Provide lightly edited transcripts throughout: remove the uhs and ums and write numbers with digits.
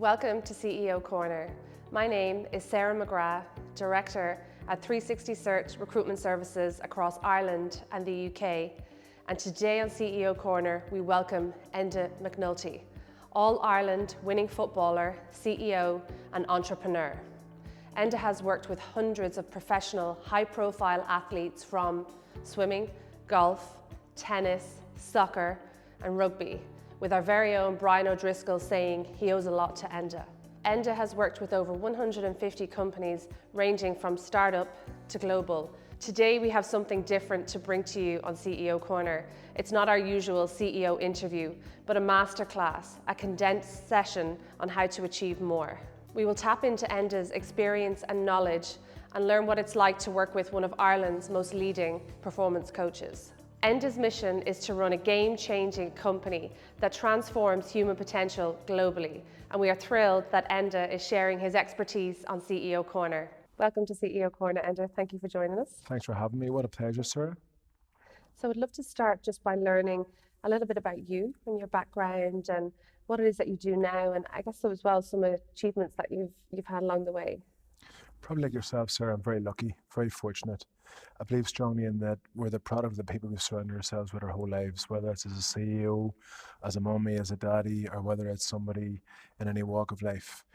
Welcome to CEO Corner. My name is Sarah McGrath, Director at 360 Search Recruitment Services across Ireland and the UK. And today on CEO Corner, we welcome Enda McNulty, All-Ireland winning footballer, CEO and entrepreneur. Enda has worked with hundreds of professional, high-profile athletes from swimming, golf, tennis, soccer and rugby, with our very own Brian O'Driscoll saying he owes a lot to Enda. Enda has worked with over 150 companies ranging from startup to global. Today we have something different to bring to you on CEO Corner. It's not our usual CEO interview, but a masterclass, a condensed session on how to achieve more. We will tap into Enda's experience and knowledge and learn what it's like to work with one of Ireland's most leading performance coaches. Enda's mission is to run a game-changing company that transforms human potential globally, and we are thrilled that Enda is sharing his expertise on CEO Corner. Welcome to CEO Corner, Enda. Thank you for joining us. Thanks for having me. What a pleasure, Sarah. So I'd love to start just by learning a little bit about you and your background and what it is that you do now, and I guess so as well some achievements that you've had along the way. Probably like yourself, Sarah, I'm very lucky, very fortunate. I believe strongly in that we're the product of the people we surround ourselves with our whole lives, whether it's as a CEO, as a mommy, as a daddy, or whether it's somebody in any walk of life.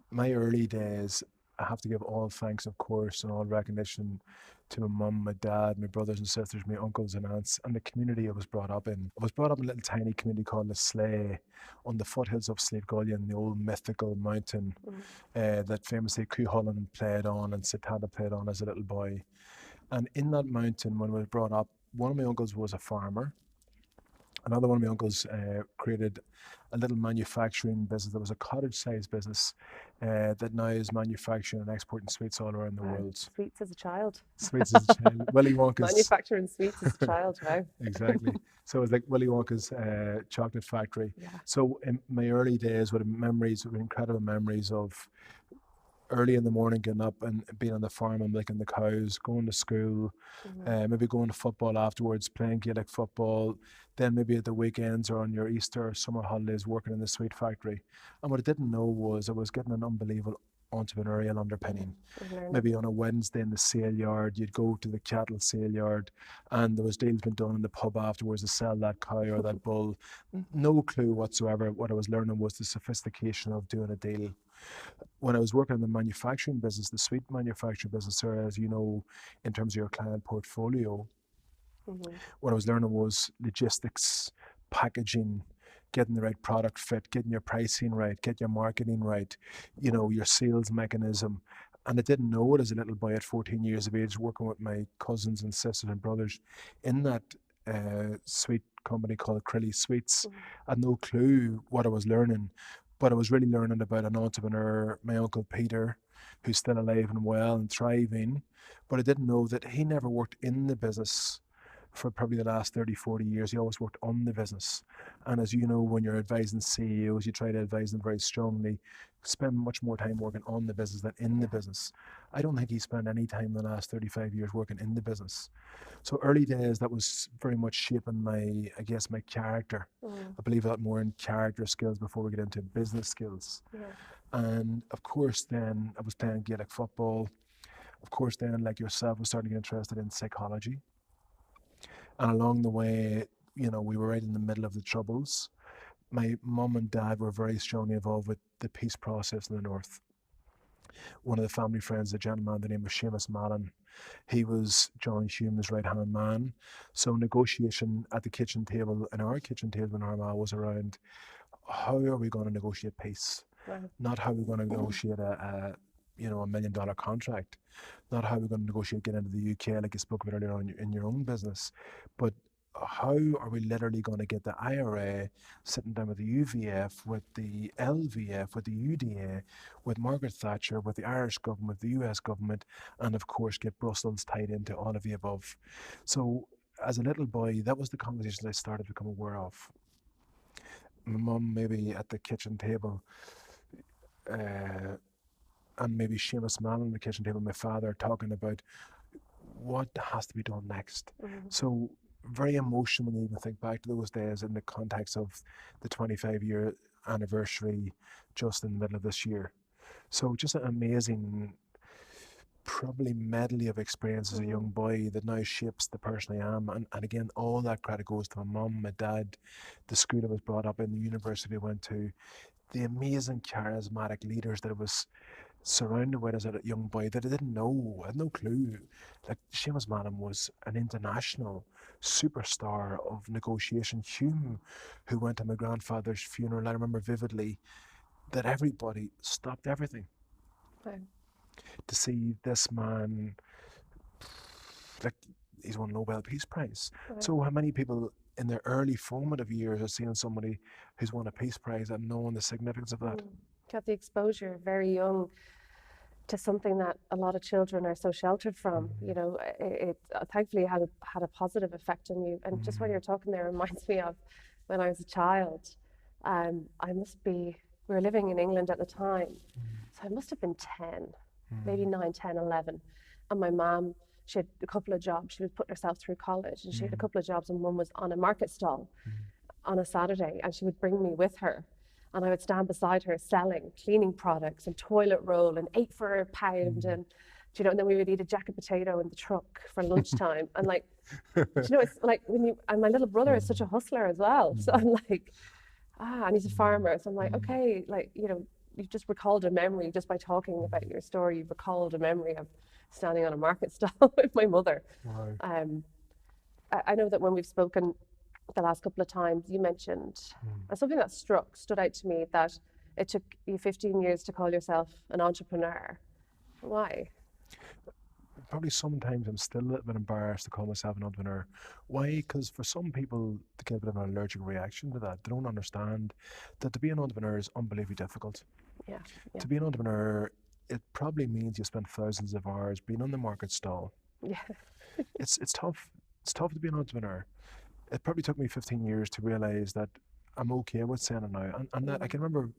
My early days, I have to give all thanks, of course, and all recognition to my mum, my dad, my brothers and sisters, my uncles and aunts, and the community I was brought up in. I was brought up in a little tiny community called the Slay on the foothills of Slade, the old mythical mountain that famously Cuchulainn played on and Satana played on as a little boy. And in that mountain, when I was brought up, one of my uncles was a farmer. Another one of my uncles created a little manufacturing business that was a cottage-sized business that now is manufacturing and exporting sweets all around the world. Sweets as a child. Sweets as a child. Willy Wonka's. Manufacturing sweets as a child, wow. Exactly. So it was like Willy Wonka's chocolate factory. Yeah. So in my early days, with incredible memories of early in the morning getting up and being on the farm and milking the cows, going to school, maybe going to football afterwards, playing Gaelic football, then maybe at the weekends or on your Easter or summer holidays working in the sweet factory. And what I didn't know was I was getting an unbelievable entrepreneurial underpinning. Maybe on a Wednesday in the sale yard, you'd go to the cattle sale yard and there was deals being done in the pub afterwards to sell that cow or that bull. No clue whatsoever. What I was learning was the sophistication of doing a deal. When I was working in the manufacturing business, the sweet manufacturing business, Sarah, as you know, in terms of your client portfolio, what I was learning was logistics, packaging, getting the right product fit, getting your pricing right, get your marketing right, your sales mechanism. And I didn't know it as a little boy at 14 years of age, working with my cousins and sisters and brothers in that sweet company called Crilly Sweets. I had no clue what I was learning, but I was really learning about an entrepreneur, my Uncle Peter, who's still alive and well and thriving. But I didn't know that he never worked in the business for probably the last 30, 40 years. He always worked on the business. And as you know, when you're advising CEOs, you try to advise them very strongly, spend much more time working on the business than in the business. I don't think he spent any time in the last 35 years working in the business. So early days, that was very much shaping my character. I believe a lot more in character skills before we get into business skills. And of course, then I was playing Gaelic football. Of course, then, like yourself, I was starting to get interested in psychology. And along the way, we were right in the middle of the Troubles. My mum and dad were very strongly involved with the peace process in the North. One of the family friends, a gentleman by the name of Seamus Mallon, he was John Hume's right-hand man. So negotiation at the kitchen table, and our kitchen table in Armagh was around how are we going to negotiate peace? Right. Not how we're going to negotiate a $1 million contract, not how we're going to negotiate getting into the UK like you spoke about earlier on in your own business, but how are we literally going to get the IRA sitting down with the UVF, with the LVF, with the UDA, with Margaret Thatcher, with the Irish government, the US government, and of course get Brussels tied into all of the above. So as a little boy, that was the conversations I started to become aware of. My mum maybe at the kitchen table, and maybe Seamus Mallon at the kitchen table, my father talking about what has to be done next. So very emotional when you even think back to those days in the context of the 25-year anniversary just in the middle of this year. So just an amazing, probably medley of experience as a young boy that now shapes the person I am. And again, all that credit goes to my mum, my dad, the school I was brought up in, the university I went to, the amazing charismatic leaders that I was surrounded with as a young boy that I didn't know. I had no clue. Like Seamus Madden was an international superstar of negotiation. Hume, who went to my grandfather's funeral, I remember vividly that everybody stopped everything Wow. to see this man. Like, he's won a Nobel Peace Prize. Wow. So how many people in their early formative years are seeing somebody who's won a Peace Prize and knowing the significance of that? Got the exposure very young to something that a lot of children are so sheltered from. You know, it thankfully had a positive effect on you. And just when you're talking there, reminds me of when I was a child. We were living in England at the time, so I must have been 10, maybe 9, 10, 11. And my mom, she had a couple of jobs. She was putting herself through college, and she had a couple of jobs, and one was on a market stall on a Saturday, and she would bring me with her. And I would stand beside her selling cleaning products and toilet roll and 8 for a pound, and you know, and then we would eat a jacket potato in the truck for lunchtime. And like, you know, it's like and my little brother is such a hustler as well. So I'm like, and he's a farmer. So I'm like, okay, like, you know, you've just recalled a memory just by talking about your story. You've recalled a memory of standing on a market stall with my mother. Wow. I know that when we've spoken the last couple of times, you mentioned something that stood out to me, that it took you 15 years to call yourself an entrepreneur. Why? Probably sometimes I'm still a little bit embarrassed to call myself an entrepreneur. Why? Because for some people, they get a bit of an allergic reaction to that. They don't understand that to be an entrepreneur is unbelievably difficult. Yeah. To be an entrepreneur, it probably means you spend thousands of hours being on the market stall. Yeah. It's tough. It's tough to be an entrepreneur. It probably took me 15 years to realize that I'm okay with saying it now. And that I can remember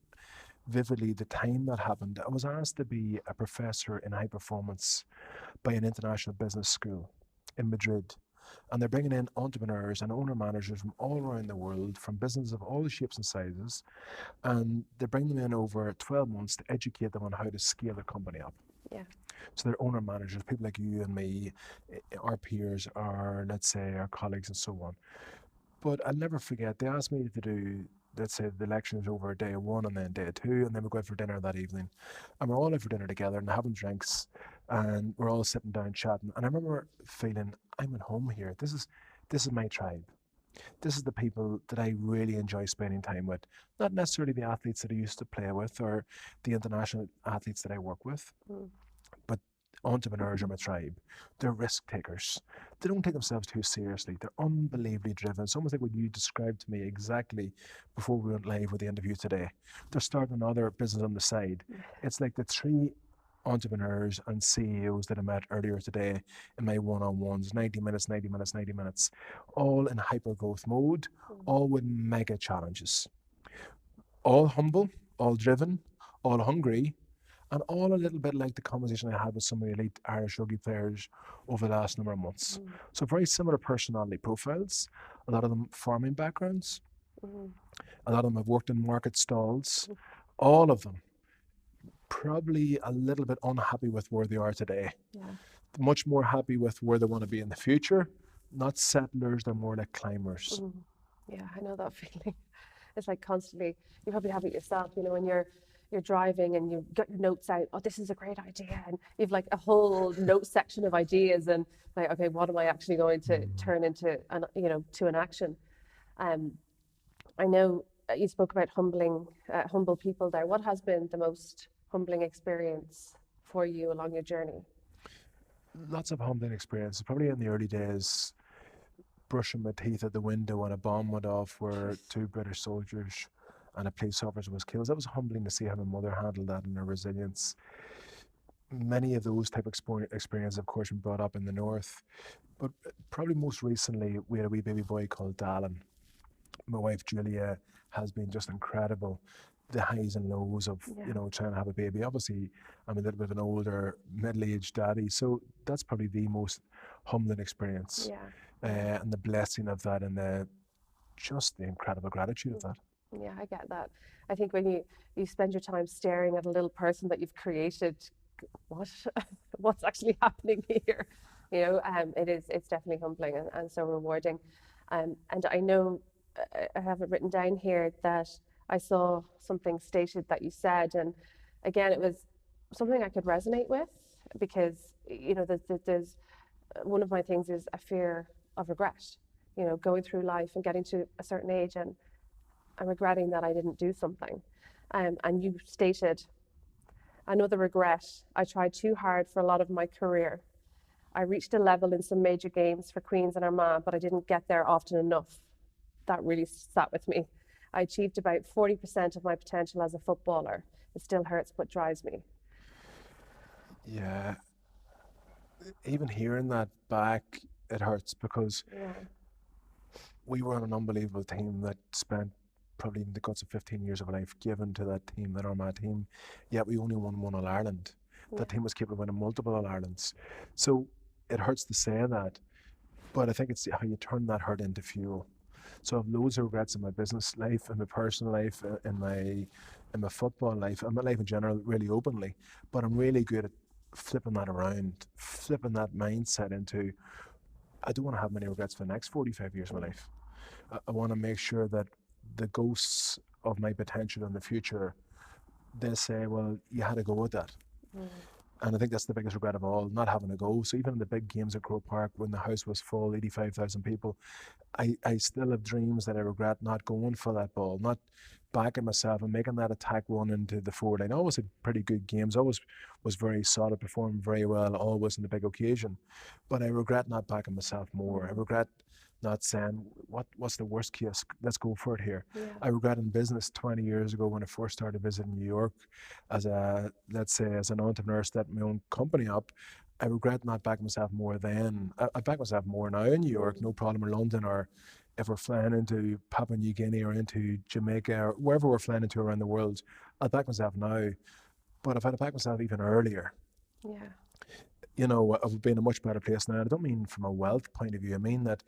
vividly the time that happened. I was asked to be a professor in high performance by an international business school in Madrid. And they're bringing in entrepreneurs and owner managers from all around the world, from businesses of all shapes and sizes. And they bring them in over 12 months to educate them on how to scale their company up. Yeah. So they're owner managers, people like you and me, our peers, our, let's say, our colleagues and so on. But I'll never forget, they asked me to do, let's say, the lecture is over day 1 and then day 2, and then we go out for dinner that evening. And we're all out for dinner together and having drinks, and we're all sitting down chatting. And I remember feeling, I'm at home here. This is my tribe. This is the people that I really enjoy spending time with. Not necessarily the athletes that I used to play with or the international athletes that I work with, but entrepreneurs are my tribe. They're risk takers. They don't take themselves too seriously. They're unbelievably driven. It's almost like what you described to me exactly before we went live with the interview today. They're starting another business on the side. It's like the 3 entrepreneurs and CEOs that I met earlier today in my one-on-ones, 90 minutes, 90 minutes, 90 minutes, all in hyper growth mode, all with mega challenges. All humble, all driven, all hungry, and all a little bit like the conversation I had with some of the elite Irish rugby players over the last number of months. So very similar personality profiles, a lot of them farming backgrounds, a lot of them have worked in market stalls, all of them probably a little bit unhappy with where they are today. Much more happy with where they want to be in the future. Not settlers, they're more like climbers. Yeah, I know that feeling. It's like constantly, you probably have it yourself, you know, when you're driving and you've got your notes out, oh, this is a great idea, and you've like a whole note section of ideas, and like, okay, what am I actually going to turn into an action? I know you spoke about humble people there. What has been the most humbling experience for you along your journey? Lots of humbling experiences. Probably in the early days, brushing my teeth at the window when a bomb went off where 2 British soldiers and a police officer was killed. That was humbling to see how my mother handled that and her resilience. Many of those type of experiences, of course, been brought up in the north. But probably most recently, we had a wee baby boy called Dallin. My wife, Julia, has been just incredible. The highs and lows of, trying to have a baby. Obviously, I'm a little bit of an older, middle-aged daddy, so that's probably the most humbling experience. And the blessing of that and the incredible gratitude of that. Yeah, I get that. I think when you spend your time staring at a little person that you've created, what what's actually happening here? It's definitely humbling and so rewarding. And I know I have it written down here that I saw something stated that you said, and again, it was something I could resonate with because there's one of my things is a fear of regret. Going through life and getting to a certain age and I'm regretting that I didn't do something. And you stated, another regret, I tried too hard for a lot of my career. I reached a level in some major games for Queens and Armagh, but I didn't get there often enough. That really sat with me. I achieved about 40% of my potential as a footballer. It still hurts, but drives me. Yeah, even hearing that back, it hurts because Yeah. we were on an unbelievable team that spent probably the guts of 15 years of life given to that team, that Armagh team, yet we only won one All-Ireland. Yeah. That team was capable of winning multiple All-Irelands. So it hurts to say that, but I think it's how you turn that hurt into fuel. So I have loads of regrets in my business life, in my personal life, in my football life, and my life in general, really openly. But I'm really good at flipping that around, flipping that mindset into, I don't want to have many regrets for the next 45 years of my life. I want to make sure that the ghosts of my potential in the future, they say, well, you had to go with that. And I think that's the biggest regret of all, not having a go. So even in the big games at Croke Park, when the house was full, 85,000 people, I still have dreams that I regret not going for that ball, not backing myself and making that attack run into the forward line. Always had pretty good games, always was very solid, performed very well, always in the big occasion. But I regret not backing myself more. I regret not saying, what's the worst case? Let's go for it here. Yeah. I regret in business 20 years ago when I first started visiting New York as let's say, as an entrepreneur, set my own company up. I regret not backing myself more then. I back myself more now in New York, no problem, or London, or if we're flying into Papua New Guinea or into Jamaica or wherever we're flying into around the world, I'll back myself now. But if I'd have backed myself even earlier, Yeah. I would be in a much better place now. And I don't mean from a wealth point of view. I mean that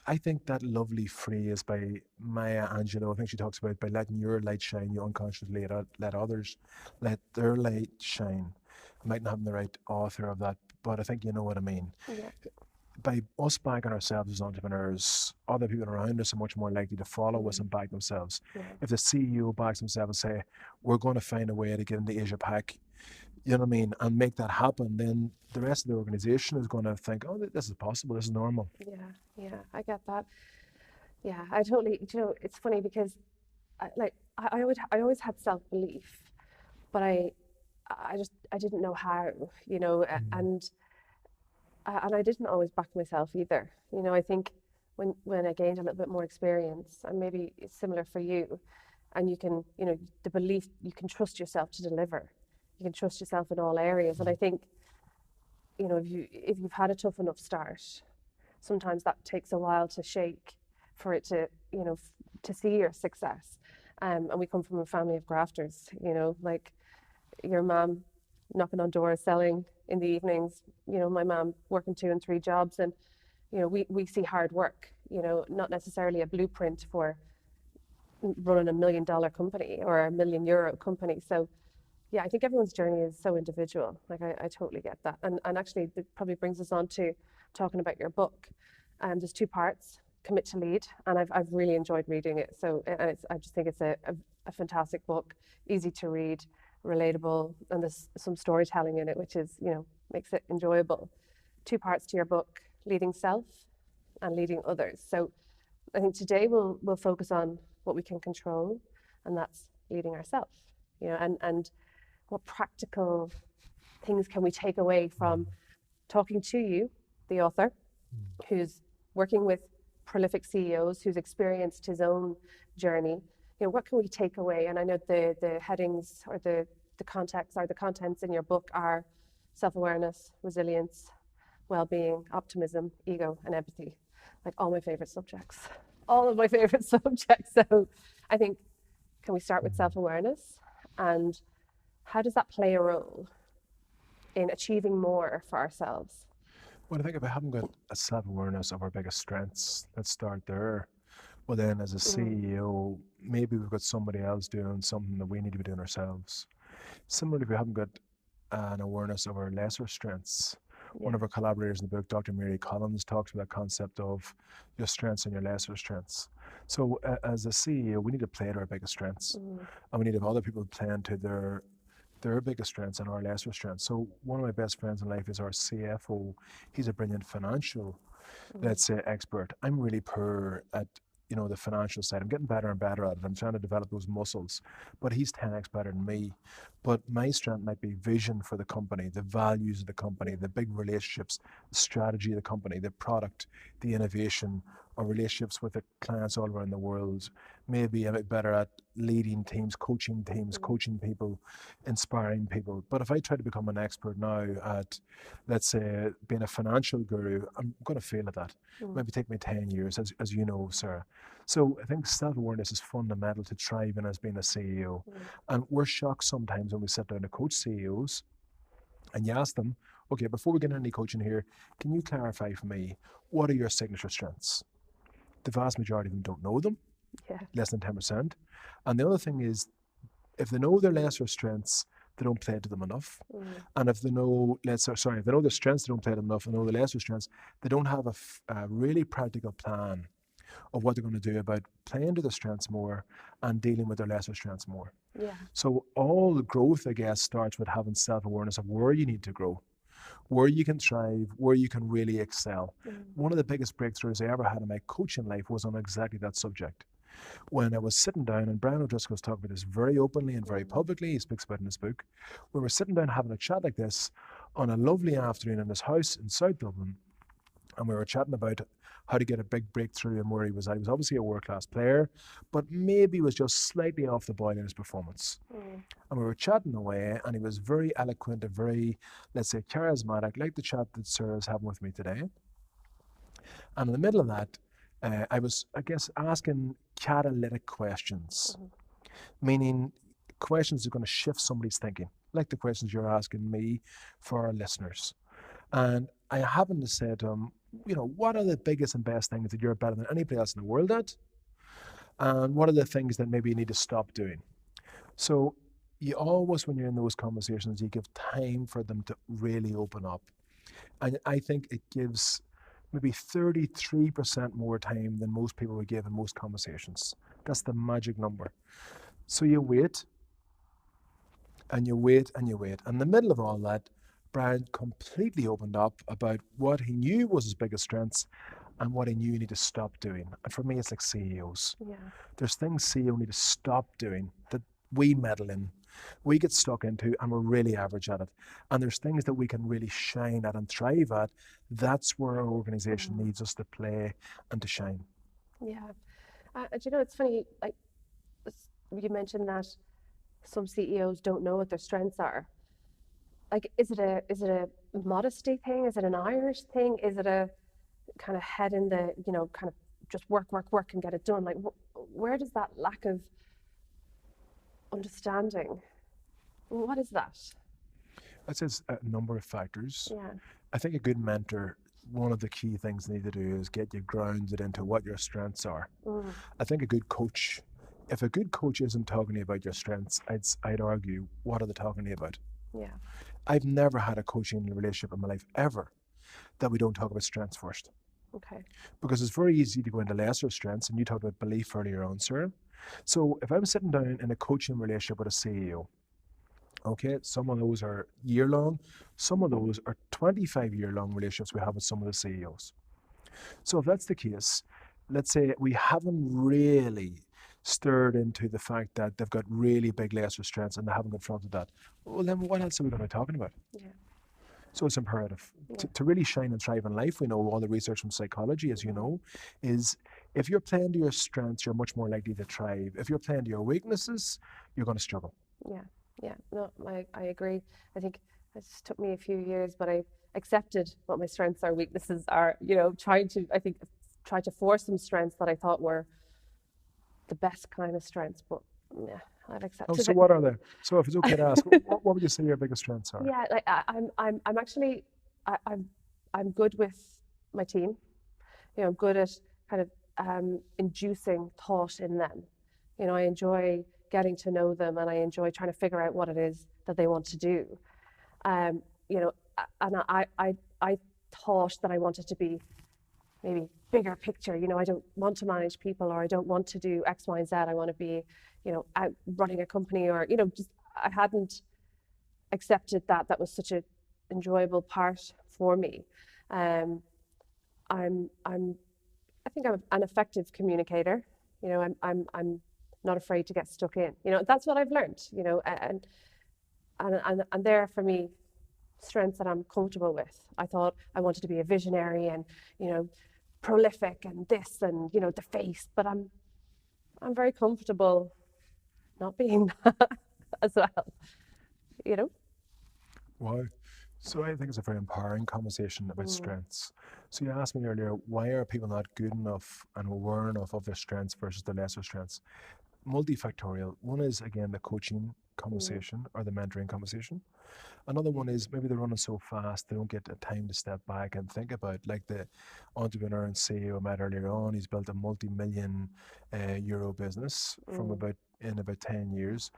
I think that lovely phrase by Maya Angelou, I think she talks about by letting your light shine, you unconsciously let others let their light shine. I might not have the right author of that, but I think you know what I mean. Yeah. By us backing ourselves as entrepreneurs, other people around us are much more likely to follow us and back themselves. Yeah. If the CEO backs himself and say, we're going to find a way to get into Asia Pac, you know what I mean, and make that happen, then the rest of the organization is going to think, oh, this is possible, this is normal. Yeah, I get that. Yeah, I totally. It's funny because, I always had self-belief, but I didn't know how. And I didn't always back myself either. I think when I gained a little bit more experience, and maybe it's similar for you, and you can, the belief you can trust yourself to deliver. You can trust yourself in all areas, and I think, if you've had a tough enough start, sometimes that takes a while to shake for it to, to see your success. And we come from a family of grafters, like your mom knocking on doors, selling in the evenings, my mom working 2 and 3 jobs. And, we see hard work, not necessarily a blueprint for running $1 million company or a €1 million company. So, yeah, I think everyone's journey is so individual. Like, I totally get that. And actually, it probably brings us on to talking about your book. There's 2 parts, Commit2Lead, and I've really enjoyed reading it. So, and I just think it's a fantastic book, easy to read, relatable, and there's some storytelling in it, which is, makes it enjoyable. 2 parts to your book, leading self and leading others. So I think today we'll focus on what we can control, and that's leading ourselves, and what practical things can we take away from talking to you, the author, who's working with prolific CEOs, who's experienced his own journey. What can we take away? And I know the headings or the context or the contents in your book are self-awareness, resilience, well-being, optimism, ego, and empathy. Like all my favorite subjects. All of my favorite subjects. So I think, can we start with self-awareness? And how does that play a role in achieving more for ourselves? Well, I think if I haven't got a self-awareness of our biggest strengths, let's start there. Well, then as a CEO, maybe we've got somebody else doing something that we need to be doing ourselves. Similarly, if we haven't got an awareness of our lesser strengths. One of our collaborators in the book, Dr. Mary Collins, talks about that concept of your strengths and your lesser strengths. So as a CEO, we need to play to our biggest strengths, and we need to have other people playing to their biggest strengths and our lesser strengths. So one of my best friends in life is our CFO. He's a brilliant financial, let's say, expert. I'm really poor at the financial side. I'm getting better and better at it. I'm trying to develop those muscles, but he's 10x better than me. But my strength might be vision for the company, the values of the company, the big relationships, the strategy of the company, the product, the innovation, our relationships with the clients all around the world. Maybe I'm a bit better at leading teams, coaching people, inspiring people. But if I try to become an expert now at, let's say, being a financial guru, I'm going to fail at that. Maybe take me 10 years, as you know, Sarah. So I think self-awareness is fundamental to thriving as being a CEO. And we're shocked sometimes when we sit down to coach CEOs and you ask them, okay, before we get into any coaching here, can you clarify for me, what are your signature strengths? The vast majority of them don't know them, less than 10%. And the other thing is, if they know their lesser strengths, they don't play to them enough. And if they know, if they know their strengths, they don't play to them enough, and know the lesser strengths, they don't have a really practical plan of what they're going to do about playing to their strengths more and dealing with their lesser strengths more. So all the growth, I guess, starts with having self-awareness of where you need to grow, where you can thrive, where you can really excel. One of the biggest breakthroughs I ever had in my coaching life was on exactly that subject. When I was sitting down, and Brian O'Driscoll's talking about this very openly and very publicly, he speaks about it in his book, we were sitting down having a chat like this on a lovely afternoon in his house in South Dublin, and we were chatting about how to get a big breakthrough and where he was at. He was obviously a world-class player, but maybe was just slightly off the boil in his performance. And we were chatting away, and he was very eloquent and very, let's say, charismatic, like the chat that Sarah's having with me today. And in the middle of that, I was, I guess, asking catalytic questions, meaning questions that are going to shift somebody's thinking, like the questions you're asking me for our listeners. And I happened to say to him, what are the biggest and best things that you're better than anybody else in the world at? And what are the things that maybe you need to stop doing? So you always, when you're in those conversations, you give time for them to really open up. And I think it gives maybe 33% more time than most people would give in most conversations. That's the magic number. So you wait, and you wait, and you wait. And in the middle of all that, Brian completely opened up about what he knew was his biggest strengths and what he knew he needed to stop doing. And for me, it's like CEOs. There's things CEOs need to stop doing that we meddle in, we get stuck into, and we're really average at it. And there's things that we can really shine at and thrive at. That's where our organization needs us to play and to shine. It's funny, like you mentioned that some CEOs don't know what their strengths are. Like, is it a modesty thing? Is it an Irish thing? Is it a kind of head in the, kind of just work and get it done? Like, where does that lack of understanding, what is that? I'd say it's a number of factors. I think a good mentor, one of the key things they need to do is get you grounded into what your strengths are. I think a good coach, if a good coach isn't talking to you about your strengths, I'd argue, what are they talking to you about? I've never had a coaching relationship in my life ever that we don't talk about strengths first. Because it's very easy to go into lesser strengths, and you talked about belief earlier on, Sarah. So if I'm sitting down in a coaching relationship with a CEO, okay, some of those are year-long, some of those are 25-year-long relationships we have with some of the CEOs. So if that's the case, let's say we haven't really stirred into the fact that they've got really big lesser strengths and they haven't confronted that. Well, then what else are we going to be talking about? So it's imperative to really shine and thrive in life. We know all the research from psychology, as you know, is if you're playing to your strengths, you're much more likely to thrive. If you're playing to your weaknesses, you're going to struggle. No, I agree. I think it took me a few years, but I accepted what my strengths or weaknesses are, trying to force some strengths that I thought were the best kind of strengths, but I've accepted so what are they? So if it's okay to ask, what would you say your biggest strengths are? I'm actually I'm good with my team. I'm good at kind of inducing thought in them. You know, I enjoy getting to know them, and I enjoy trying to figure out what it is that they want to do. You know, and I thought that I wanted to be maybe bigger picture. You know, I don't want to manage people, or I don't want to do X, Y, and Z. I want to be, you know, out running a company, or, you know, just I hadn't accepted that that was such an enjoyable part for me. I think I'm an effective communicator. You know, I'm not afraid to get stuck in. You know, that's what I've learned. You know, and there for me, strengths that I'm comfortable with. I thought I wanted to be a visionary and, you know, prolific and this and, you know, the face, but I'm very comfortable not being that as well. You know. Wow. So I think it's a very empowering conversation about strengths. So you asked me earlier, why are people not good enough and aware enough of their strengths versus their lesser strengths? Multifactorial. One is, again, the coaching conversation or the mentoring conversation. Another one is maybe they're running so fast they don't get the time to step back and think about, like the entrepreneur and CEO I met earlier on. He's built a multi-million euro business from about 10 years.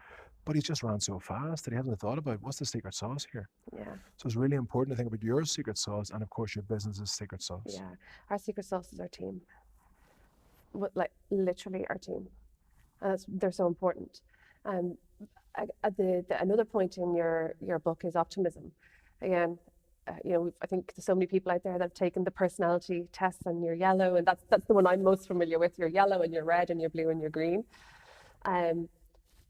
But he's just ran so fast that he hasn't thought about what's the secret sauce here. Yeah. So it's really important to think about your secret sauce and, of course, your business's secret sauce. Yeah. Our secret sauce is our team. Like literally our team. And they're so important. Another point in your book is optimism. Again, you know, I think there's so many people out there that have taken the personality tests, and you're yellow, and that's the one I'm most familiar with. You're yellow and you're red and you're blue and you're green.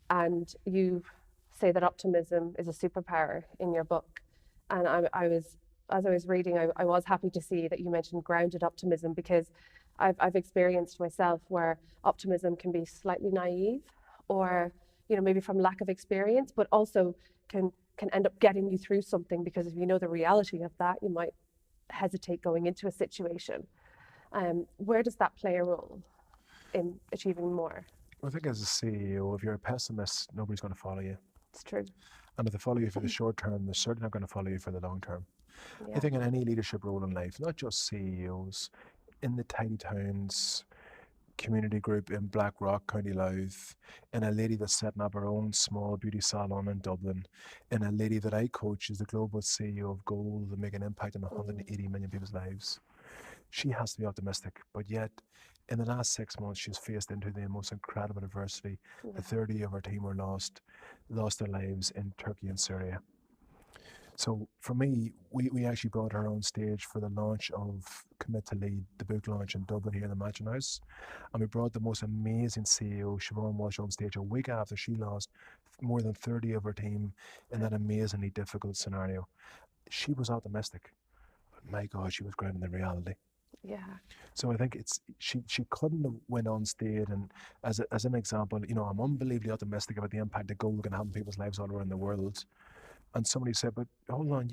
And you say that optimism is a superpower in your book. And as I was reading, I was happy to see that you mentioned grounded optimism, because I've experienced myself where optimism can be slightly naive, or, you know, maybe from lack of experience, but also can end up getting you through something, because if you know the reality of that, you might hesitate going into a situation. Where does that play a role in achieving more? I think as a CEO, if you're a pessimist, nobody's going to follow you. It's true. And if they follow you for the short term, they're certainly not going to follow you for the long term. Yeah. I think in any leadership role in life, not just CEOs, in the tiny towns, community group in Blackrock, County Louth, in a lady that's setting up her own small beauty salon in Dublin, in a lady that I coach is the global CEO of Gold and make an impact on 180 million people's lives. She has to be optimistic, but yet in the last 6 months, she's faced into the most incredible adversity. Yeah. 30 of her team were lost their lives in Turkey and Syria. So for me, we actually brought her on stage for the launch of Commit2Lead, the book launch in Dublin here in the Mansion House. And we brought the most amazing CEO, Siobhan Walsh, on stage a week after she lost more than 30 of her team in that amazingly difficult scenario. She was optimistic, but my God, she was grounded in reality. Yeah. So I think she couldn't have went on stage and as an example, you know, I'm unbelievably optimistic about the impact that gold can have in people's lives all around the world. And somebody said, but hold on,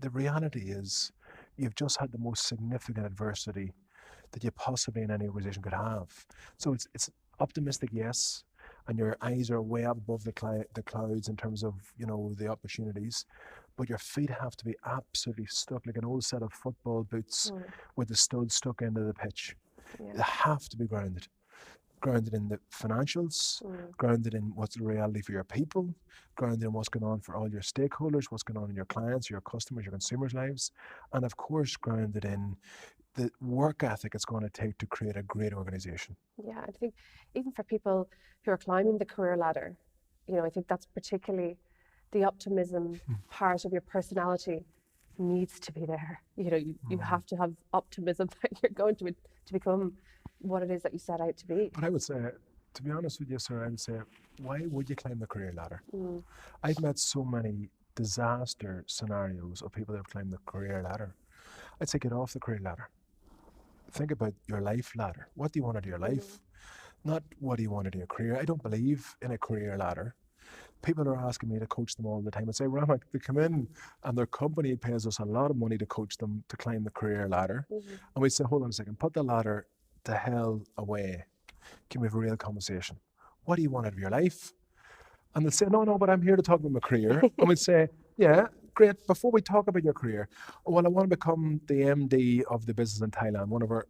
the reality is you've just had the most significant adversity that you possibly in any organization could have. So it's optimistic, yes, and your eyes are way up above the clouds in terms of, you know, the opportunities, but your feet have to be absolutely stuck like an old set of football boots with the studs stuck into the pitch. Yeah. They have to be grounded in the financials, grounded in what's the reality for your people, grounded in what's going on for all your stakeholders, what's going on in your clients, your customers, your consumers' lives, and of course grounded in the work ethic it's going to take to create a great organization. Yeah, I think even for people who are climbing the career ladder, you know, I think that's particularly the optimism part of your personality needs to be there. You know, you have to have optimism that you're going to become what it is that you set out to be. But I would say, to be honest with you, sir, I would say, why would you climb the career ladder? I've met so many disaster scenarios of people that have climbed the career ladder. I'd say get off the career ladder. Think about your life ladder. What do you want to do in your life? Not what do you want to do in your career. I don't believe in a career ladder. People are asking me to coach them all the time and say, Ramak, they come in and their company pays us a lot of money to coach them to climb the career ladder. And we say, hold on a second, put the ladder to hell away. Can we have a real conversation? What do you want out of your life? And they'll say, no, but I'm here to talk about my career. And we'd say, yeah, great. Before we talk about your career, well, I want to become the MD of the business in Thailand, one of our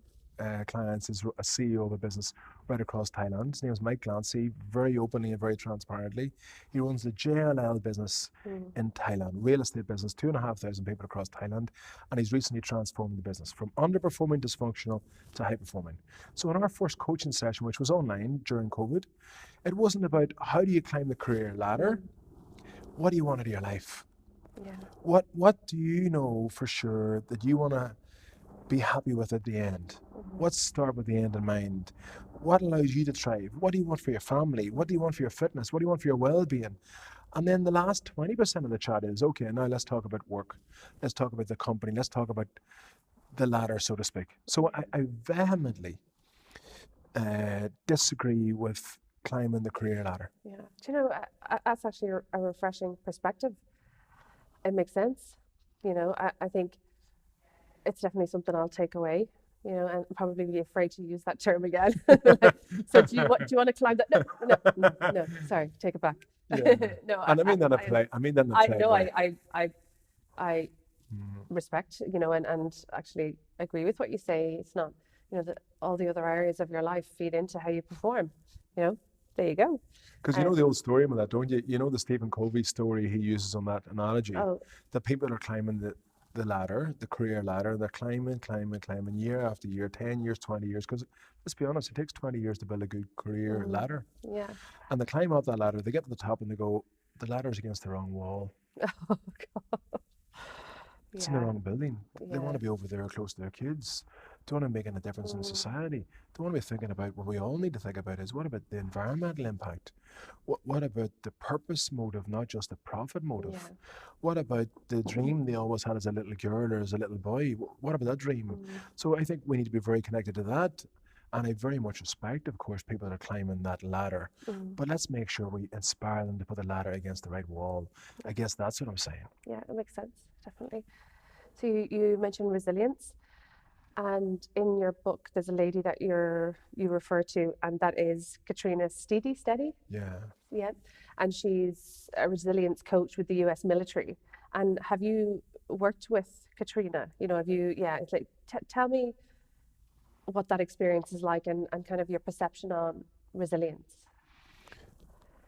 clients is a CEO of a business right across Thailand. His name is Mike Clancy, very openly and very transparently. He runs the JLL business in Thailand, real estate business, 2,500 people across Thailand. And he's recently transformed the business from underperforming, dysfunctional to high performing. So in our first coaching session, which was online during COVID, it wasn't about how do you climb the career ladder? What do you want out of your life? Yeah. What do you know for sure that you want to be happy with at the end? Let's start with the end in mind. What allows you to thrive? What do you want for your family? What do you want for your fitness? What do you want for your well-being? And then the last 20% of the chat is, okay, now let's talk about work. Let's talk about the company. Let's talk about the ladder, so to speak. So I vehemently disagree with climbing the career ladder. Yeah. Do you know, that's actually a refreshing perspective. It makes sense. You know, I think it's definitely something I'll take away, you know, and probably be afraid to use that term again. Like, so do you want to climb that? No, sorry, take it back. Yeah. No, And I mean that in a polite way. I respect, you know, and actually agree with what you say. It's not, you know, that all the other areas of your life feed into how you perform, you know. There you go. Because you know the old story about that, don't you? You know the Stephen Covey story he uses on that analogy. The people are climbing the ladder, the career ladder, they're climbing year after year, 10 years, 20 years. Because let's be honest, it takes 20 years to build a good career ladder. Yeah. And they climb up that ladder, they get to the top and they go, the ladder's against the wrong wall. Oh, God. It's in the wrong building. They want to be over there close to their kids. They want to make a difference in society. They want to be thinking about what we all need to think about is what about the environmental impact? What about the purpose motive, not just the profit motive? Yeah. What about the dream they always had as a little girl or as a little boy? What about that dream? So I think we need to be very connected to that. And I very much respect, of course, people that are climbing that ladder. But let's make sure we inspire them to put the ladder against the right wall. I guess that's what I'm saying. Yeah, it makes sense, definitely. So you mentioned resilience. And in your book, there's a lady that you refer to, and that is Katrina Steady. Yeah. And she's a resilience coach with the US military. And have you worked with Katrina? You know, it's like, tell me what that experience is like and kind of your perception on resilience.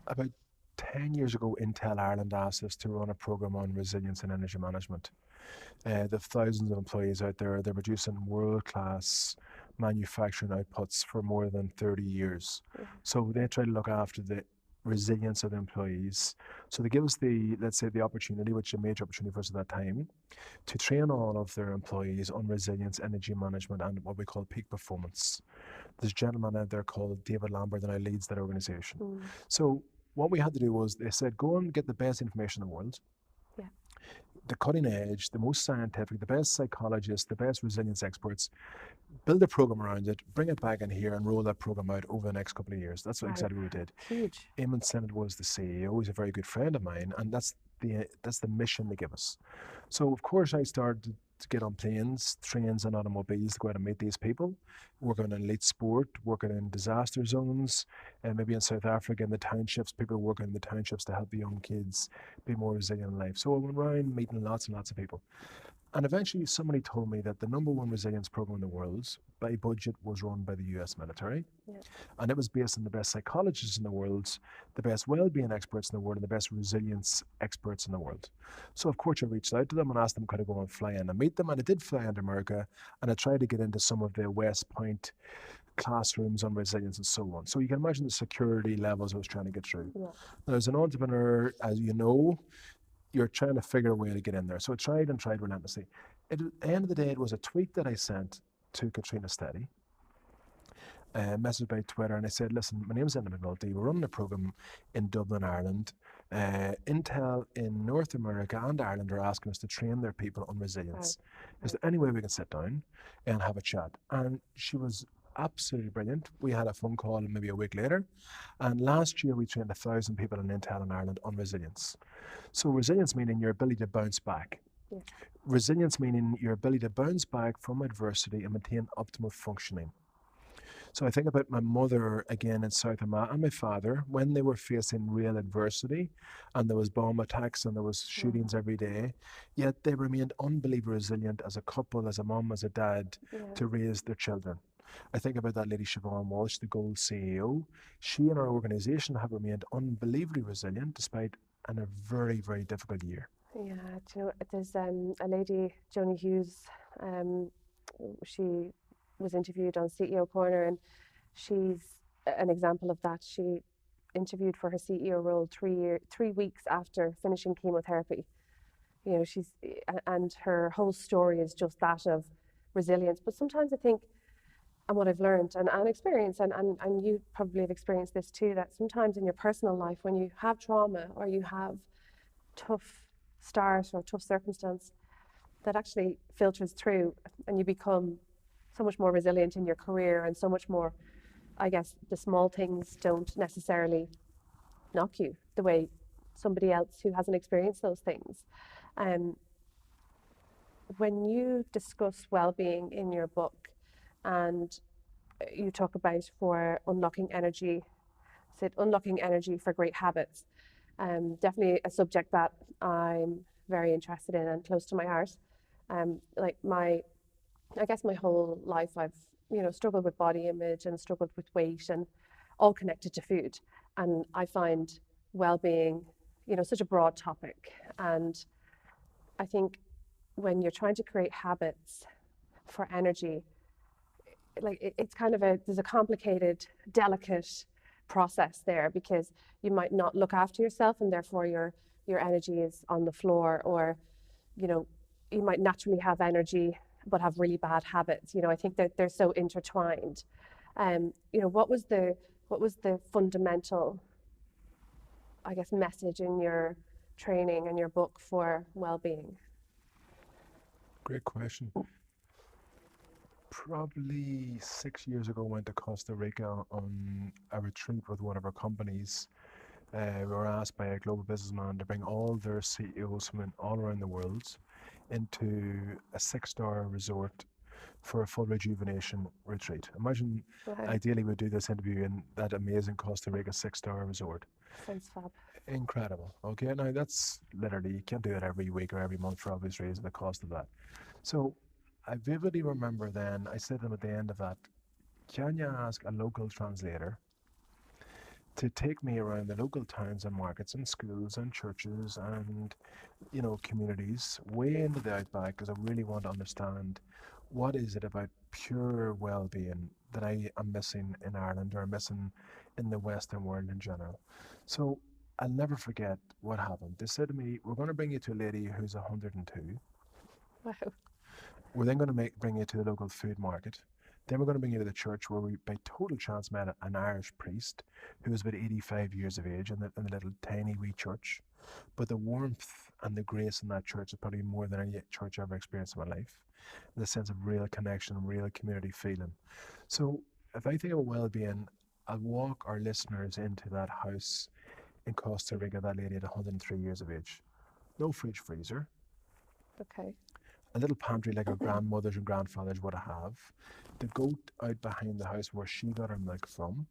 About 10 years ago, Intel Ireland asked us to run a program on resilience and energy management. There are thousands of employees out there. They're producing world-class manufacturing outputs for more than 30 years. So they try to look after the resilience of the employees. So they give us the opportunity, which is a major opportunity for us at that time, to train all of their employees on resilience, energy management, and what we call peak performance. There's a gentleman out there called David Lambert that now leads that organization. So what we had to do was they said, go and get the best information in the world. The cutting edge, the most scientific, the best psychologists, the best resilience experts, build a program around it, bring it back in here and roll that program out over the next couple of years. That's exactly what we did. Huge. Eamon Sennett was the CEO. He's a very good friend of mine, and that's the mission they give us. So of course I started to get on planes, trains and automobiles to go out and meet these people, working in elite sport, working in disaster zones, and maybe in South Africa in the townships, people working in the townships to help the young kids be more resilient in life. So I went around meeting lots and lots of people. And eventually somebody told me that the #1 resilience program in the world by budget was run by the US military. And it was based on the best psychologists in the world, the best well-being experts in the world, and the best resilience experts in the world. So of course I reached out to them and asked them could I go and fly in and meet them, and I did fly into America, and I tried to get into some of the West Point classrooms on resilience and so on. So you can imagine the security levels I was trying to get through. Now, as an entrepreneur, as you know, you're trying to figure a way to get in there. So I tried and tried relentlessly. At the end of the day, it was a tweet that I sent to Katrina Steady, a message by Twitter, and I said, listen, my name's Enda McNulty. We're running a program in Dublin, Ireland. Intel in North America and Ireland are asking us to train their people on resilience. Is there any way we can sit down and have a chat? And she was absolutely brilliant. We had a phone call maybe a week later, and last year we trained 1,000 people in Intel in Ireland on resilience. So resilience meaning your ability to bounce back. Resilience meaning your ability to bounce back from adversity and maintain optimal functioning. So I think about my mother again in South America and my father when they were facing real adversity, and there was bomb attacks and there was shootings every day, yet they remained unbelievably resilient as a couple, as a mom, as a dad, to raise their children. I think about that lady Siobhan Walsh, the Gold CEO. She and her organization have remained unbelievably resilient despite a very, very difficult year. Yeah, do you know, there's a lady, Joni Hughes, she was interviewed on CEO Corner, and she's an example of that. She interviewed for her CEO role 3 weeks after finishing chemotherapy. You know, and her whole story is just that of resilience. But sometimes I think, and what I've learned and experienced, and you probably have experienced this too, that sometimes in your personal life, when you have trauma or you have tough start or tough circumstance, that actually filters through and you become so much more resilient in your career, and so much more, I guess, the small things don't necessarily knock you the way somebody else who hasn't experienced those things. When you discuss well-being in your book, and you talk about for unlocking energy, unlocking energy for great habits, definitely a subject that I'm very interested in and close to my heart. I guess my whole life I've struggled with body image and struggled with weight, and all connected to food. And I find well-being, such a broad topic. And I think when you're trying to create habits for energy, it's kind of there's a complicated, delicate process there, because you might not look after yourself and therefore your energy is on the floor, or you might naturally have energy but have really bad habits. I think that they're so intertwined. What was the fundamental, I guess, message in your training and your book for well-being? Great question. Probably 6 years ago, went to Costa Rica on a retreat with one of our companies. We were asked by a global businessman to bring all their CEOs from all around the world into a 6-star resort for a full rejuvenation retreat. Imagine, Wow. Ideally we'd do this interview in that amazing Costa Rica 6-star resort. Sounds fab. Incredible. Okay, now that's literally, you can't do it every week or every month for obvious reasons, the cost of that. So I vividly remember then, I said to them at the end of that, can you ask a local translator to take me around the local towns and markets and schools and churches and communities way into the outback, because I really want to understand what is it about pure well-being that I am missing in Ireland, or missing in the Western world in general. So I'll never forget what happened. They said to me, we're going to bring you to a lady who's 102. Wow. We're then going to bring you to the local food market. Then we're going to bring you to the church, where we, by total chance, met an Irish priest who was about 85 years of age in the little tiny wee church. But the warmth and the grace in that church is probably more than any church I've ever experienced in my life. The sense of real connection, real community feeling. So if I think about well-being, I'll walk our listeners into that house in Costa Rica, that lady at 103 years of age. No fridge freezer. Okay. A little pantry like our grandmothers and grandfathers would have. The goat out behind the house where she got her milk from.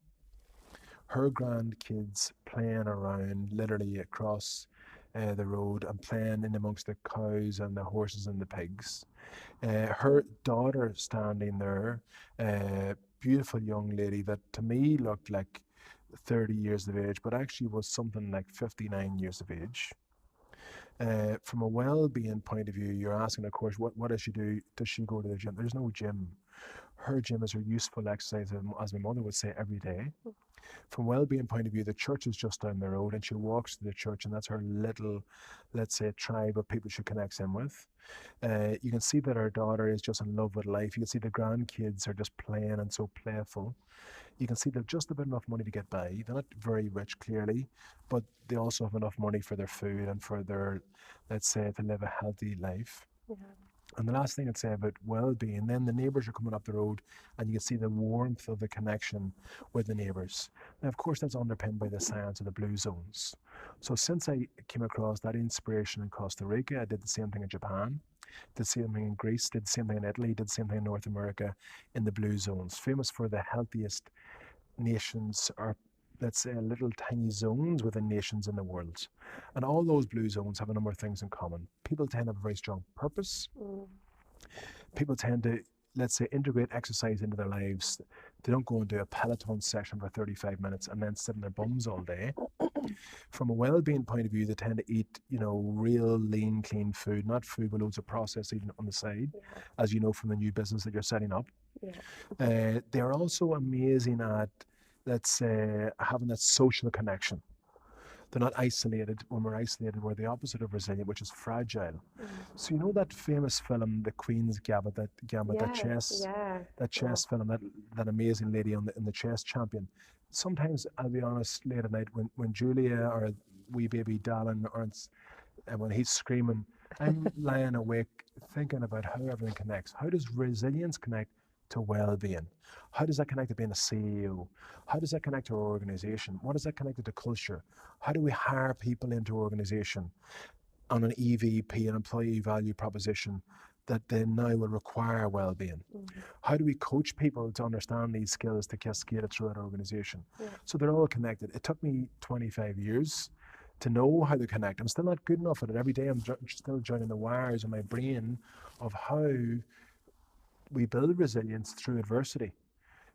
Her grandkids playing around literally across the road and playing in amongst the cows and the horses and the pigs. Her daughter standing there, beautiful young lady that to me looked like 30 years of age, but actually was something like 59 years of age. From a well-being point of view, you're asking, of course, what does she do? Does she go to the gym? There's no gym. Her gym is her useful exercise, as my mother would say, every day. From a well-being point of view, the church is just down the road, and she walks to the church, and that's her little, let's say, tribe of people she connects in with. You can see that her daughter is just in love with life. You can see the grandkids are just playing and so playful. You can see they've just about enough money to get by. They're not very rich, clearly, but they also have enough money for their food and for their, let's say, to live a healthy life. Yeah. And the last thing I'd say about well-being, then the neighbours are coming up the road, and you can see the warmth of the connection with the neighbours. Now, of course, that's underpinned by the science of the blue zones. So since I came across that inspiration in Costa Rica, I did the same thing in Japan, did the same thing in Greece, did the same thing in Italy, did the same thing in North America, in the blue zones, famous for the healthiest nations, or let's say little tiny zones within nations in the world. And all those blue zones have a number of things in common. People tend to have a very strong purpose. People tend to let's say, integrate exercise into their lives. They don't go and do a Peloton session for 35 minutes and then sit on their bums all day. From a well-being point of view, they tend to eat, real lean, clean food, not food with loads of processing on the side, as you know from the new business that you're setting up. They're also amazing at, let's say, having that social connection. They're not isolated. When we're isolated, we're the opposite of resilient, which is fragile. So you know that famous film, The Queen's Gambit, that chess film, that amazing lady in the chess champion. Sometimes, I'll be honest, late at night, when Julia or wee baby Dallin aren't, and when he's screaming, I'm lying awake thinking about how everything connects. How does resilience connect to well-being? How does that connect to being a CEO? How does that connect to our organization? What does that connect to culture? How do we hire people into our organization on an EVP, an employee value proposition, that then now will require well-being? How do we coach people to understand these skills to cascade it throughout our organization? So they're all connected. It took me 25 years to know how to connect. I'm still not good enough at it. Every day I'm still joining the wires in my brain of how we build resilience through adversity,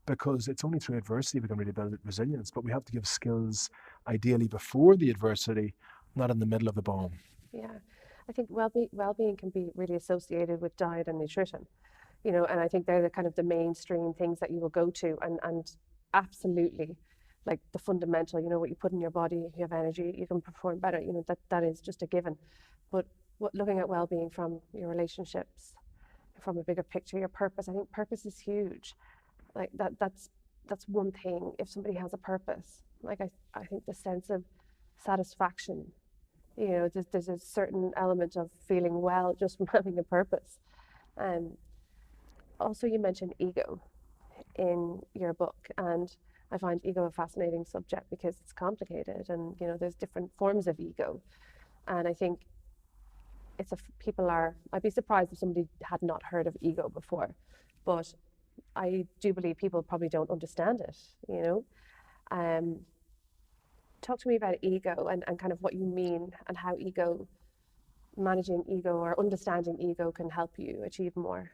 because it's only through adversity we can really build resilience, but we have to give skills ideally before the adversity, not in the middle of the bomb. Yeah, I think well-being can be really associated with diet and nutrition, and I think they're the kind of the mainstream things that you will go to, and absolutely, like the fundamental, what you put in your body, you have energy, you can perform better, that is just a given. But looking at well-being from your relationships, from a bigger picture, your purpose, I think purpose is huge. Like that's one thing. If somebody has a purpose, like I think the sense of satisfaction, there's a certain element of feeling well just from having a purpose. Also, you mentioned ego in your book, and I find ego a fascinating subject because it's complicated, and there's different forms of ego, and I think I'd be surprised if somebody had not heard of ego before, but I do believe people probably don't understand it, Talk to me about ego and kind of what you mean, and how managing ego or understanding ego can help you achieve more.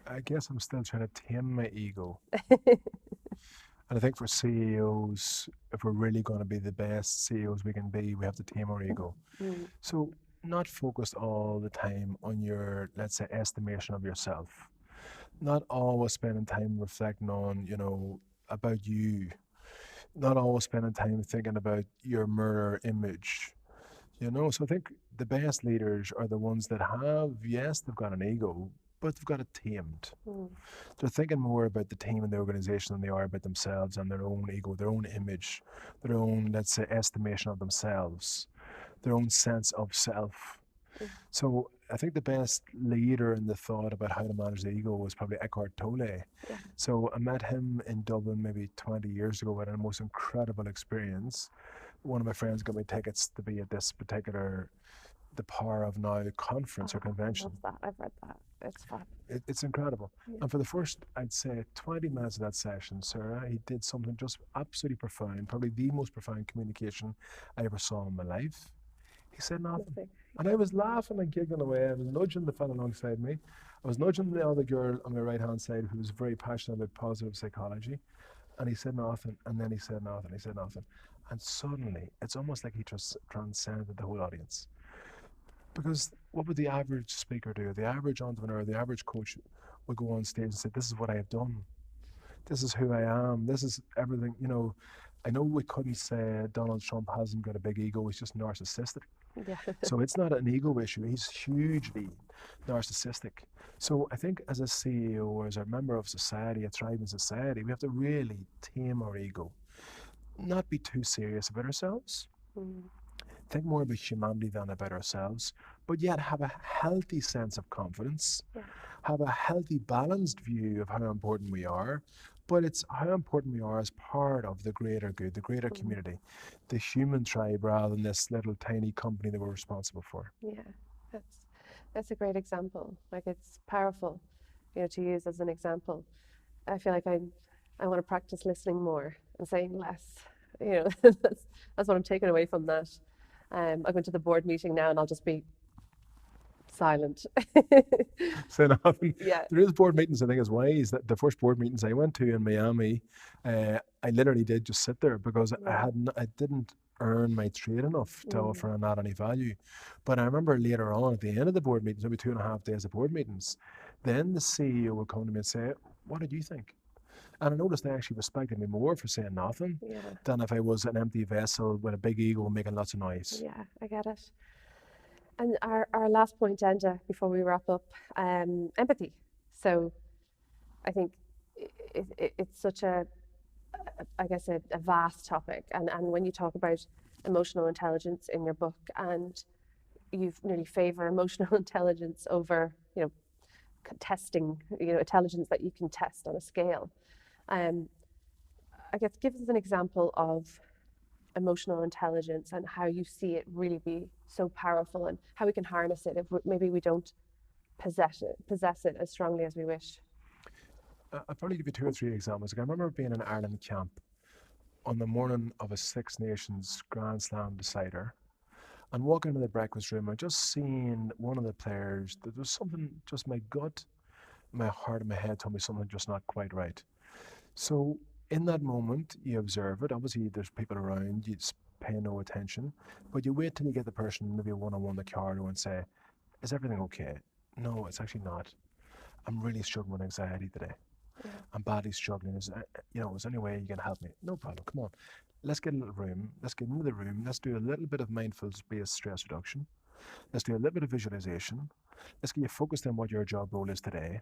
I guess I'm still trying to tame my ego. And I think for CEOs, if we're really going to be the best CEOs we can be, we have to tame our ego. So not focused all the time on your, let's say, estimation of yourself. Not always spending time reflecting on, about you. Not always spending time thinking about your mirror image. So I think the best leaders are the ones that they've got an ego, but they've got it tamed. They're thinking more about the team and the organization than they are about themselves and their own ego, their own image, their own, let's say, estimation of themselves, their own sense of self. So I think the best leader in the thought about how to manage the ego was probably Eckhart Tolle. So I met him in Dublin maybe 20 years ago. Had a most incredible experience. One of my friends got me tickets to be at this particular The Power of Now conference or convention. I love that. I've read that. It's fun. It's incredible. And for the first, I'd say, 20 minutes of that session, Sarah, he did something just absolutely profound, probably the most profound communication I ever saw in my life. He said nothing. And I was laughing and giggling away. I was nudging the fellow alongside me. I was nudging the other girl on my right-hand side who was very passionate about positive psychology. And he said nothing, and then he said nothing, he said nothing. And suddenly, it's almost like he transcended the whole audience. Because what would the average speaker do? The average entrepreneur, the average coach would go on stage and say, this is what I have done. This is who I am. This is everything. I know we couldn't say Donald Trump hasn't got a big ego, he's just narcissistic. So it's not an ego issue, he's hugely narcissistic. So I think as a CEO or as a member of society, a thriving society, we have to really tame our ego. Not be too serious about ourselves. Think more about humanity than about ourselves, but yet have a healthy sense of confidence, have a healthy, balanced view of how important we are, but it's how important we are as part of the greater good, the greater community, the human tribe, rather than this little tiny company that we're responsible for. Yeah, that's a great example. Like, it's powerful, to use as an example. I feel like I want to practice listening more and saying less. That's what I'm taking away from that. I went to the board meeting now, and I'll just be Silent. Say nothing. Yeah. There is board meetings, I think, is wise. That the first board meetings I went to in Miami, I literally did just sit there because Yeah. I didn't earn my trade enough to offer and add any value. But I remember later on at the end of the board meetings, maybe 2.5 days of board meetings, then the CEO would come to me and say, "What did you think?" And I noticed they actually respected me more for saying nothing Yeah. than if I was an empty vessel with a big ego making lots of noise. Yeah, I get it. And our last point, Enda, before we wrap up, empathy. So I think it's such I guess, a vast topic. And when you talk about emotional intelligence in your book, and you nearly favor emotional intelligence over, testing, intelligence that you can test on a scale. I guess give us an example of emotional intelligence and how you see it really be so powerful and how we can harness it if maybe we don't possess it as strongly as we wish. I'll probably give you 2 or 3 examples. Like I remember being in Ireland camp on the morning of a Six Nations Grand Slam decider and walking into the breakfast room and just seeing one of the players, there was something, just my gut, my heart and my head told me something just not quite right. So in that moment, you observe it. Obviously, there's people around, you just pay no attention, but you wait till you get the person maybe one-on-one the corridor and say, "Is everything okay?" "No, it's actually not. I'm really struggling with anxiety today. Yeah. I'm badly struggling. Is there any way you can help me?" "No problem. Come on. Let's get a little room. Let's get into the room. Let's do a little bit of mindfulness-based stress reduction. Let's do a little bit of visualization. Let's get you focused on what your job role is today."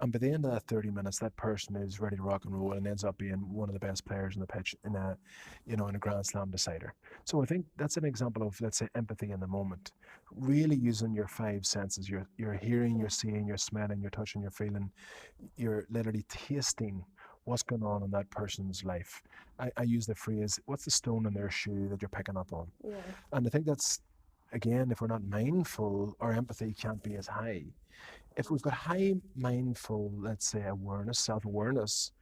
And by the end of that 30 minutes, that person is ready to rock and roll and ends up being one of the best players in the pitch in a Grand Slam decider. So I think that's an example of, let's say, empathy in the moment. Really using your 5 senses, your hearing, your seeing, your smelling, your touching, your feeling. You're literally tasting what's going on in that person's life. I use the phrase, "What's the stone in their shoe that you're picking up on?" Yeah. And I think that's, again, if we're not mindful, our empathy can't be as high. If we've got high mindful, let's say, awareness, self-awareness,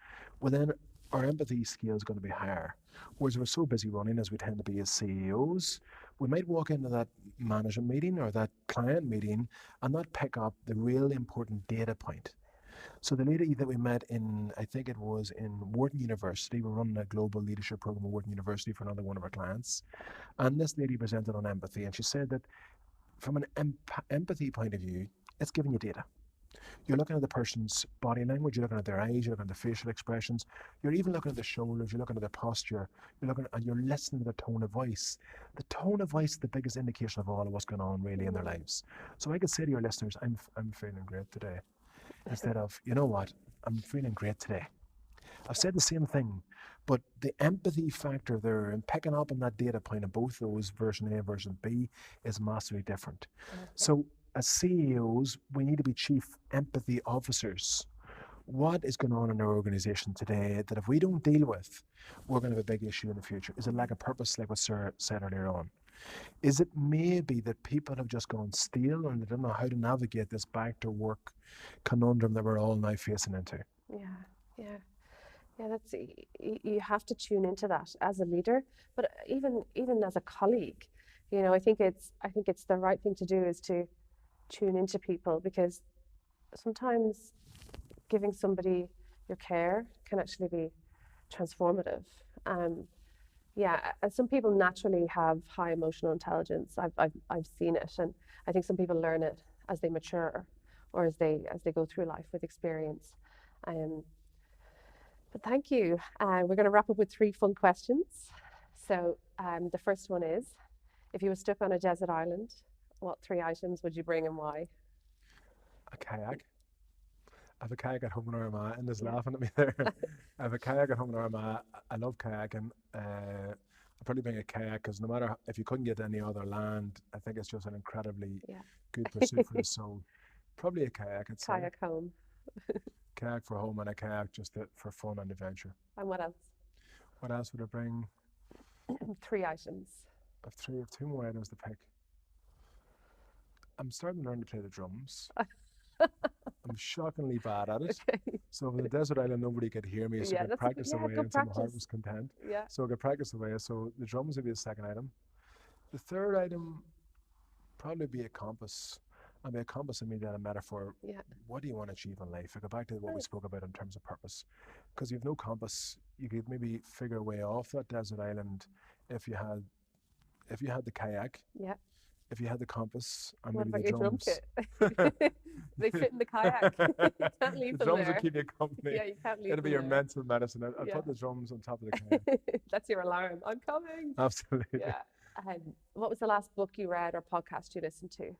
well then our empathy scale is going to be higher. Whereas we're so busy running as we tend to be as CEOs, we might walk into that management meeting or that client meeting and not pick up the really important data point. So the lady that we met in, I think it was in Wharton University, we're running a global leadership program at Wharton University for another one of our clients. And this lady presented on empathy, and she said that from an empathy point of view, it's giving you data. You're looking at the person's body language, you're looking at their eyes, you're looking at their facial expressions, you're even looking at their shoulders, you're looking at their posture, you're listening to their tone of voice. The tone of voice is the biggest indication of all of what's going on really in their lives. So I could say to your listeners, I'm feeling great today, instead of, "You know what, I'm feeling great today." I've said the same thing, but the empathy factor there and picking up on that data point of both those, version A and version B, is massively different. Okay. So as CEOs, we need to be chief empathy officers. What is going on in our organization today that if we don't deal with, we're going to have a big issue in the future? Is it lack of purpose, like what Sarah said earlier on? Is it maybe that people have just gone stale and they don't know how to navigate this back to work conundrum that we're all now facing into? Yeah. That's, you have to tune into that as a leader, but even as a colleague. I think it's the right thing to do is to tune into people, because sometimes giving somebody your care can actually be transformative. And some people naturally have high emotional intelligence. I've seen it, and I think some people learn it as they mature or as they go through life with experience. But thank you. We're going to wrap up with 3 fun questions. So the first one is, if you were stuck on a desert island, what 3 items would you bring and why? A kayak. I have a kayak at home in Armagh, and there's laughing at me there. I have a kayak at home in Armagh. I love kayaking. I'd probably bring a kayak because no matter if you couldn't get any other land, I think it's just an incredibly good pursuit for the soul. Probably a kayak, I'd say. Kayak home. Kayak for home and a kayak just for fun and adventure. And what else? What else would I bring? 3 items. I've 2 more items to pick. I'm starting to learn to play the drums. I'm shockingly bad at it. Okay. So on the desert island, nobody could hear me, so I could practice away until my heart was content. Yeah. So I could practice away. So the drums would be the second item. The third item, probably be a compass. And by a compass, I mean that a metaphor. Yeah. What do you want to achieve in life? I go back to what we Right. spoke about in terms of purpose. Because you have no compass, you could maybe figure a way off that desert island if you had the kayak, Yeah. if you had the compass, and What maybe about the your drum drums. kit? They fit in the kayak. You can't leave The them drums will there. keep you company. Yeah, you can't leave It'll be them your there. mental medicine. I'll Yeah. put the drums on top of the kayak. That's your alarm. I'm coming. Absolutely. Yeah. What was the last book you read or podcast you listened to?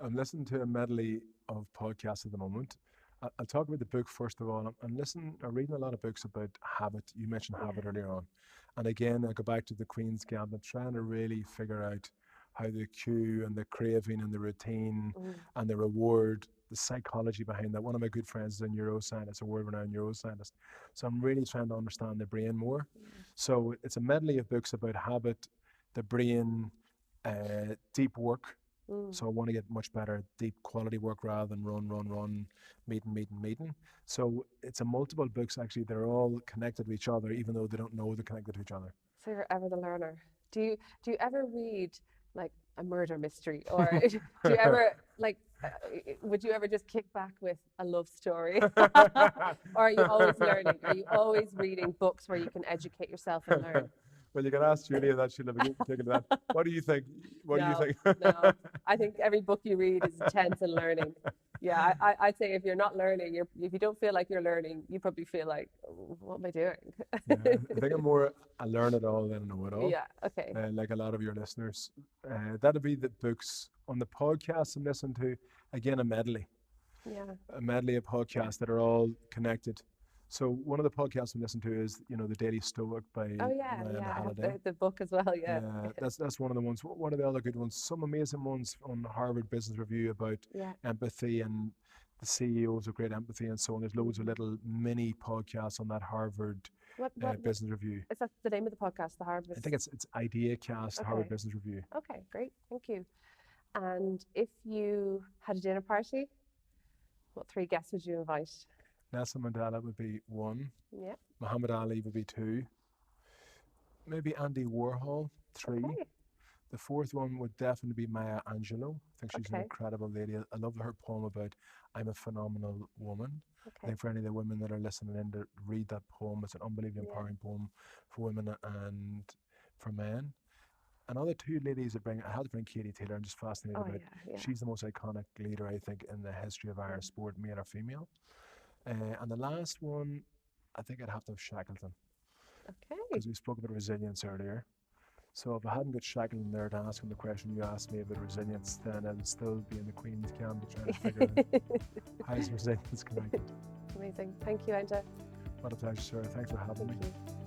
I'm listening to a medley of podcasts at the moment. I'll talk about the book first of all. I'm reading a lot of books about habit. You mentioned habit earlier on. And again, I go back to the Queen's Gambit, trying to really figure out how the cue and the craving and the routine and the reward, the psychology behind that. One of my good friends is a neuroscientist, a world-renowned neuroscientist. So I'm really trying to understand the brain more. So it's a medley of books about habit, the brain, deep work. So I want to get much better at deep quality work rather than run, meeting. So it's a multiple books actually. They're all connected to each other, even though they don't know they're connected to each other. So you're ever the learner. Do you ever read like a murder mystery, or do you ever would you ever just kick back with a love story? Or are you always learning? Are you always reading books where you can educate yourself and learn? Well, you can ask Julia that. She'll have a good take into that. What do you think? What do you think? No, I think every book you read is intense in learning. Yeah, I'd say if you're not learning, if you don't feel like you're learning, you probably feel like, what am I doing? Yeah, I think I'm more a learn it all than a know it all. Yeah, okay. Like a lot of your listeners. That'll be the books. On the podcast I'm listening to, again, a medley. Yeah. A medley of podcasts that are all connected. So one of the podcasts I'm listening to is, The Daily Stoic by Ryan I have Holiday. the book as well, yeah. That's one of the ones. What are the other good ones? Some amazing ones on Harvard Business Review about empathy and the CEOs of great empathy and so on. There's loads of little mini podcasts on that Harvard Business Review. Is that the name of the podcast, the Harvard? I think it's IdeaCast, Harvard Business Review. Okay, great, thank you. And if you had a dinner party, what 3 guests would you invite? Nelson Mandela would be 1. Yeah. Muhammad Ali would be 2. Maybe Andy Warhol, 3. Okay. The 4th one would definitely be Maya Angelou. I think she's an incredible lady. I love her poem about I'm a phenomenal woman. I think for any of the women that are listening in to read that poem, it's an unbelievably empowering poem for women and for men. Another 2 ladies I had to bring Katie Taylor. I'm just fascinated about. She's the most iconic leader, I think, in the history of Irish sport, male or female. And the last one, I think I'd have to have Shackleton. Okay. Because we spoke about resilience earlier. So if I hadn't got Shackleton there to ask him the question you asked me about resilience, then I'd still be in the Queen's Gambit trying to figure out how is resilience connected. Amazing. Thank you, Enda. What a pleasure, Sarah. Thanks for having me. Thank you.